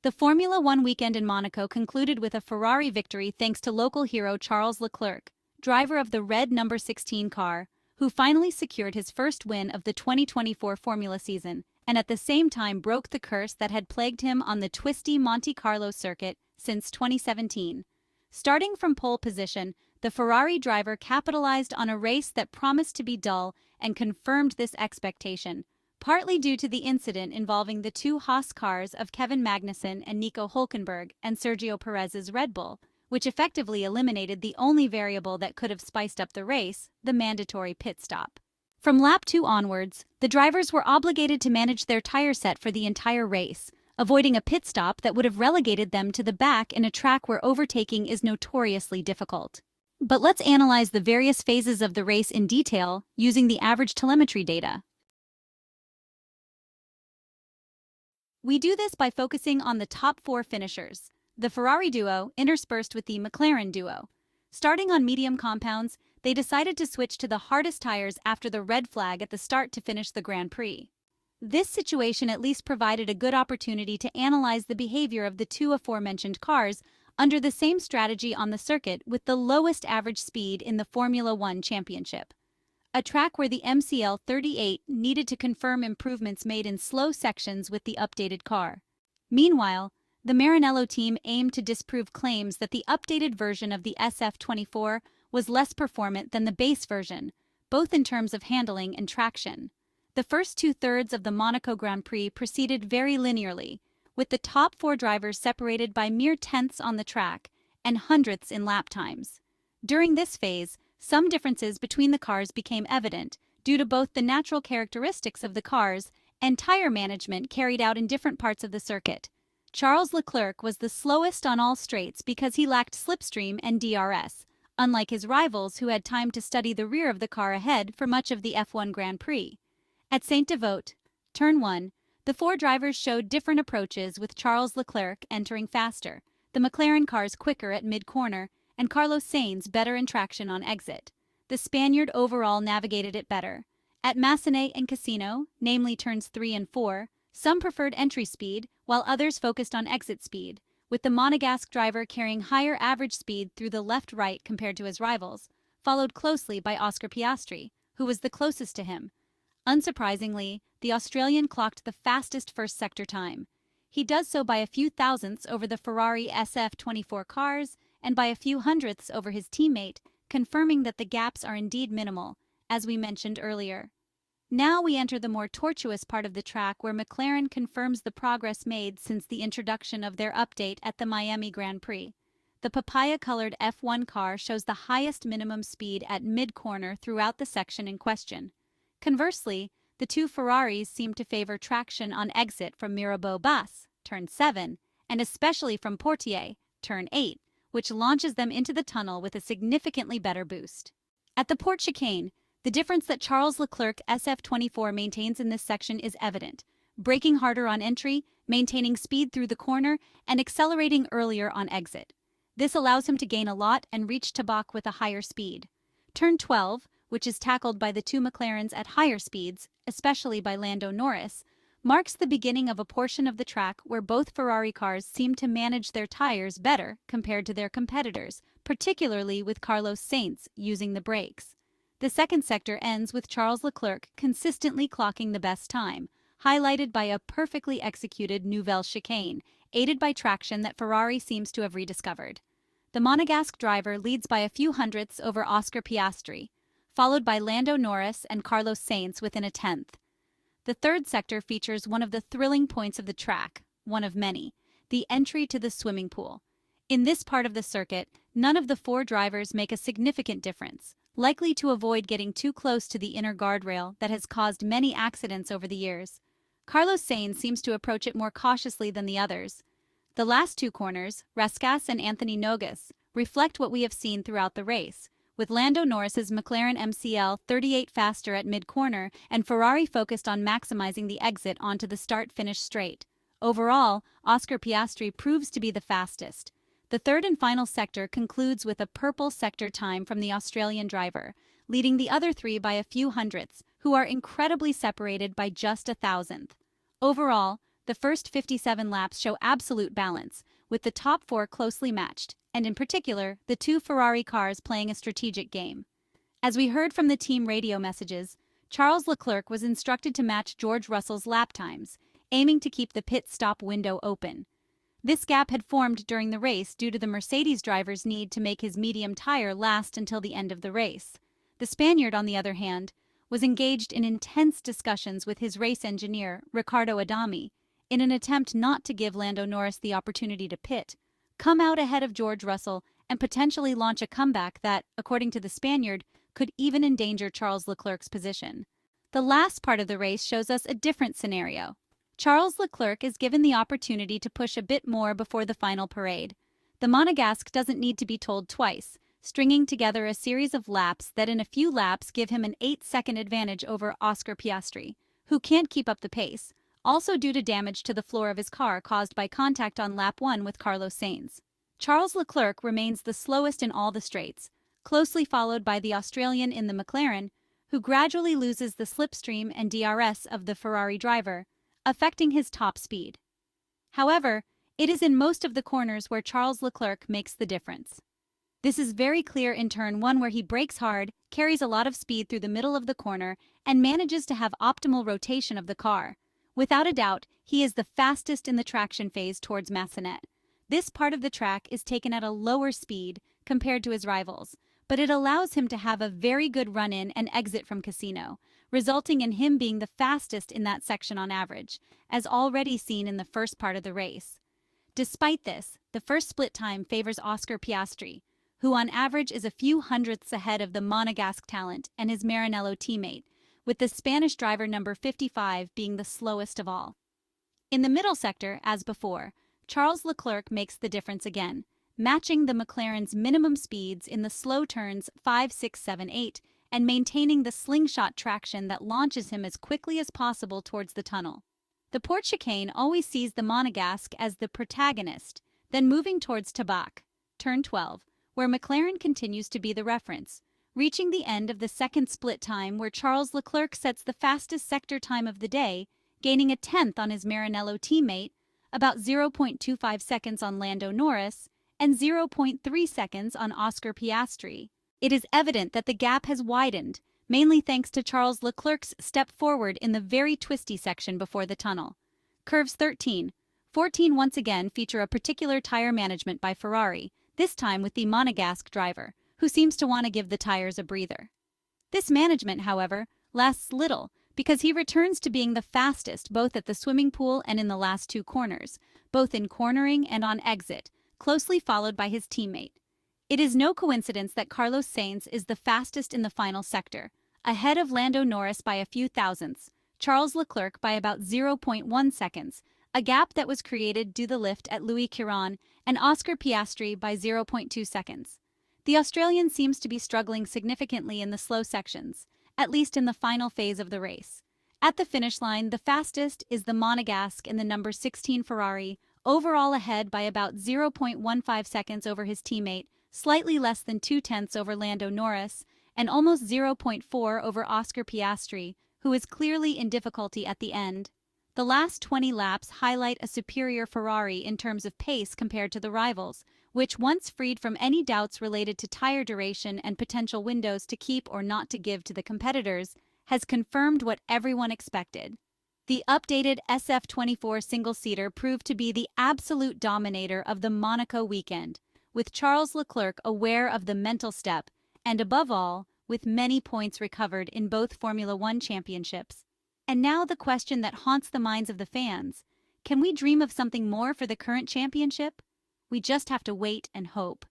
The Formula One weekend in Monaco concluded with a Ferrari victory thanks to local hero Charles Leclerc, driver of the red number 16 car, who finally secured his first win of the 2024 Formula season, and at the same time broke the curse that had plagued him on the twisty Monte Carlo circuit since 2017. Starting from pole position, the Ferrari driver capitalized on a race that promised to be dull and confirmed this expectation, partly due to the incident involving the two Haas cars of Kevin Magnussen and Nico Hulkenberg and Sergio Perez's Red Bull, which effectively eliminated the only variable that could have spiced up the race, the mandatory pit stop. From lap 2 onwards, the drivers were obligated to manage their tire set for the entire race, avoiding a pit stop that would have relegated them to the back in a track where overtaking is notoriously difficult. But let's analyze the various phases of the race in detail using the average telemetry data. We do this by focusing on the top 4 finishers, the Ferrari duo interspersed with the McLaren duo. Starting on medium compounds, they decided to switch to the hardest tires after the red flag at the start to finish the Grand Prix. This situation at least provided a good opportunity to analyze the behavior of the two aforementioned cars under the same strategy on the circuit with the lowest average speed in the Formula One Championship, a track where the MCL38 needed to confirm improvements made in slow sections with the updated car. Meanwhile, the Maranello team aimed to disprove claims that the updated version of the SF-24 was less performant than the base version, both in terms of handling and traction. The first two-thirds of the Monaco Grand Prix proceeded very linearly, with the top 4 drivers separated by mere tenths on the track and hundredths in lap times. During this phase, some differences between the cars became evident due to both the natural characteristics of the cars and tire management carried out in different parts of the circuit. Charles Leclerc was the slowest on all straights because he lacked slipstream and DRS, unlike his rivals who had time to study the rear of the car ahead for much of the F1 Grand Prix. At Saint-Devote, Turn 1, the 4 drivers showed different approaches, with Charles Leclerc entering faster, the McLaren cars quicker at mid-corner, and Carlos Sainz better in traction on exit. The Spaniard overall navigated it better. At Massenet and Casino, namely turns 3 and 4, some preferred entry speed, while others focused on exit speed, with the Monegasque driver carrying higher average speed through the left-right compared to his rivals, followed closely by Oscar Piastri, who was the closest to him. Unsurprisingly, the Australian clocked the fastest first sector time. He does so by a few thousandths over the Ferrari SF-24 cars and by a few hundredths over his teammate, confirming that the gaps are indeed minimal, as we mentioned earlier. Now we enter the more tortuous part of the track, where McLaren confirms the progress made since the introduction of their update at the Miami Grand Prix. The papaya-colored F1 car shows the highest minimum speed at mid-corner throughout the section in question. Conversely, the two Ferraris seem to favor traction on exit from Mirabeau-Basse, Turn 7, and especially from Portier, Turn 8, which launches them into the tunnel with a significantly better boost. At the Port Chicane, the difference that Charles Leclerc SF-24 maintains in this section is evident, braking harder on entry, maintaining speed through the corner, and accelerating earlier on exit. This allows him to gain a lot and reach Tabak with a higher speed. Turn 12, which is tackled by the two McLarens at higher speeds, especially by Lando Norris, marks the beginning of a portion of the track where both Ferrari cars seem to manage their tires better compared to their competitors, particularly with Carlos Sainz using the brakes. The second sector ends with Charles Leclerc consistently clocking the best time, highlighted by a perfectly executed Nouvelle chicane, aided by traction that Ferrari seems to have rediscovered. The Monegasque driver leads by a few hundredths over Oscar Piastri, followed by Lando Norris and Carlos Sainz within a tenth. The third sector features one of the thrilling points of the track, one of many, the entry to the swimming pool. In this part of the circuit, none of the 4 drivers make a significant difference, likely to avoid getting too close to the inner guardrail that has caused many accidents over the years. Carlos Sainz seems to approach it more cautiously than the others. The last 2 corners, Rascasse and Anthony Nogas, reflect what we have seen throughout the race, with Lando Norris's McLaren MCL38 faster at mid-corner and Ferrari focused on maximizing the exit onto the start-finish straight. Overall, Oscar Piastri proves to be the fastest. The third and final sector concludes with a purple sector time from the Australian driver, leading the other 3 by a few hundredths, who are incredibly separated by just a thousandth. Overall, the first 57 laps show absolute balance, with the top four closely matched, and in particular, the two Ferrari cars playing a strategic game. As we heard from the team radio messages, Charles Leclerc was instructed to match George Russell's lap times, aiming to keep the pit stop window open. This gap had formed during the race due to the Mercedes driver's need to make his medium tire last until the end of the race. The Spaniard, on the other hand, was engaged in intense discussions with his race engineer, Riccardo Adami, in an attempt not to give Lando Norris the opportunity to pit, come out ahead of George Russell, and potentially launch a comeback that, according to the Spaniard, could even endanger Charles Leclerc's position. The last part of the race shows us a different scenario. Charles Leclerc is given the opportunity to push a bit more before the final parade. The Monegasque doesn't need to be told twice, stringing together a series of laps that in a few laps give him an 8-second advantage over Oscar Piastri, who can't keep up the pace, also due to damage to the floor of his car caused by contact on lap 1 with Carlos Sainz. Charles Leclerc remains the slowest in all the straights, closely followed by the Australian in the McLaren, who gradually loses the slipstream and DRS of the Ferrari driver, affecting his top speed. However, it is in most of the corners where Charles Leclerc makes the difference. This is very clear in turn 1, where he brakes hard, carries a lot of speed through the middle of the corner, and manages to have optimal rotation of the car. Without a doubt, he is the fastest in the traction phase towards Massenet. This part of the track is taken at a lower speed compared to his rivals, but it allows him to have a very good run-in and exit from Casino, resulting in him being the fastest in that section on average, as already seen in the first part of the race. Despite this, the first split time favors Oscar Piastri, who on average is a few hundredths ahead of the Monegasque talent and his Maranello teammate, with the Spanish driver number 55 being the slowest of all. In the middle sector, as before, Charles Leclerc makes the difference again, matching the McLaren's minimum speeds in the slow turns 5, 6, 7, 8, and maintaining the slingshot traction that launches him as quickly as possible towards the tunnel. The port chicane always sees the Monegasque as the protagonist, then moving towards Tabac, turn 12, where McLaren continues to be the reference, reaching the end of the second split time where Charles Leclerc sets the fastest sector time of the day, gaining a 10th on his Maranello teammate, about 0.25 seconds on Lando Norris, and 0.3 seconds on Oscar Piastri. It is evident that the gap has widened, mainly thanks to Charles Leclerc's step forward in the very twisty section before the tunnel. Curves 13, 14 once again feature a particular tire management by Ferrari, this time with the Monegasque driver, who seems to want to give the tires a breather. This management, however, lasts little because he returns to being the fastest both at the swimming pool and in the last two corners, both in cornering and on exit, closely followed by his teammate. It is no coincidence that Carlos Sainz is the fastest in the final sector, ahead of Lando Norris by a few thousandths, Charles Leclerc by about 0.1 seconds, a gap that was created due to the lift at Louis Chiron, and Oscar Piastri by 0.2 seconds. The Australian seems to be struggling significantly in the slow sections, at least in the final phase of the race. At the finish line, the fastest is the Monegasque in the number 16 Ferrari, overall ahead by about 0.15 seconds over his teammate, slightly less than 0.2 over Lando Norris, and almost 0.4 over Oscar Piastri, who is clearly in difficulty at the end. The last 20 laps highlight a superior Ferrari in terms of pace compared to the rivals, which, once freed from any doubts related to tire duration and potential windows to keep or not to give to the competitors, has confirmed what everyone expected. The updated SF-24 single-seater proved to be the absolute dominator of the Monaco weekend, with Charles Leclerc aware of the mental step, and above all, with many points recovered in both Formula One championships. And now the question that haunts the minds of the fans: can we dream of something more for the current championship? We just have to wait and hope.